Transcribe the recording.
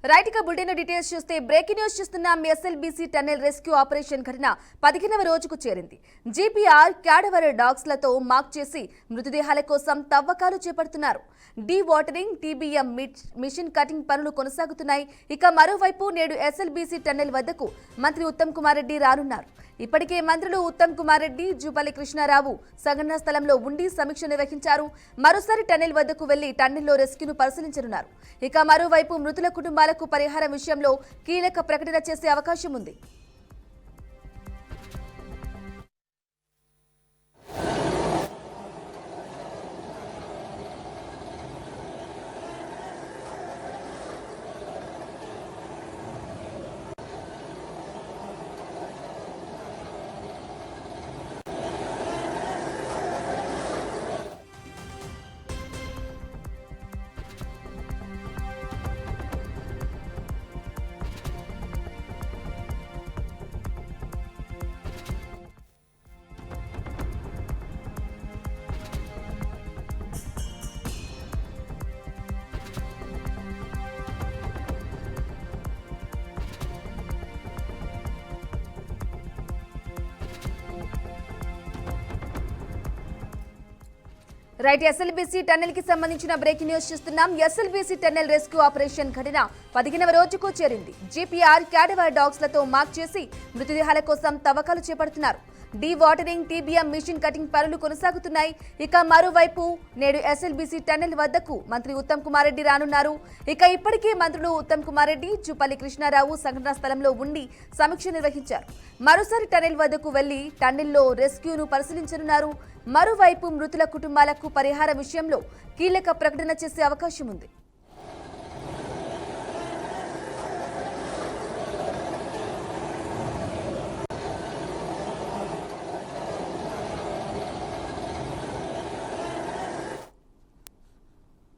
Right గా bulletin details చూస్తే breaking news చూస్తున్నాం. ఎస్ఎల్బీసీ టన్నెల్ రెస్క్యూ ఆపరేషన్ ఘటన 15వ రోజుకు చేరింది. జీపీఆర్ క్యాడవర్ డాగ్స్ లతో మార్క్ చేసి మృతదేహాల కోసం తవ్వకాలు చేపడుతున్నారు. Dewatering, TBM machine cutting పనులు కొనసాగుతున్నాయి. ఇక మరోవైపు నేడు ఎస్ఎల్బీసీ టన్నెల్ వద్దకు మంత్రి ఉత్తమ్ కుమార్ రెడ్డి రానున్నారు. ఇప్పటికే మంత్రులు ఉత్తమ్ కుమార్ రెడ్డి, జూపల్లి కృష్ణారావు సంఘటనా స్థలంలో ఉండి సమీక్ష నిర్వహించారు. మరోసారి టన్నెల్ వద్దకు వెళ్లి టన్నెల్లో రెస్క్యూను పరిశీలించనున్నారు. ఇక మరోవైపు మృతుల కుటుంబాలకు పరిహారం విషయంలో కీలక ప్రకటన చేసే అవకాశం ఉంది. రైట్, ఎస్ఎల్బీసీ టన్నెల్ కి సంబంధించిన బ్రేకింగ్ న్యూస్ చూస్తున్నాం. ఎస్ఎల్బీసీ టన్నెల్ రెస్క్యూ ఆపరేషన్ ఘటన 15వ రోజుకు చేరింది. జీపీఆర్ క్యాడవర్ డాగ్స్ లతో మార్క్ చేసి మృతదేహాల కోసం తవ్వకాలు చేపడుతున్నారు. Dewatering, TBM machine cutting పనులు కొనసాగుతున్నాయి. ఇక మరోవైపు నేడు ఎస్ఎల్బీసీ టన్నెల్ వద్దకు మంత్రి ఉత్తమ్ కుమార్ రెడ్డి రానున్నారు. ఇక ఇప్పటికే మంత్రులు ఉత్తమ్ కుమార్ రెడ్డి, జూపల్లి కృష్ణారావు సంఘటనా స్థలంలో ఉండి సమీక్ష నిర్వహించారు. మరోసారి టన్నెల్ వద్దకు వెళ్లి టన్నెల్లో రెస్క్యూను పరిశీలించనున్నారు. మరోవైపు మృతుల కుటుంబాలకు పరిహారం విషయంలో కీలక ప్రకటన చేసే అవకాశం ఉంది.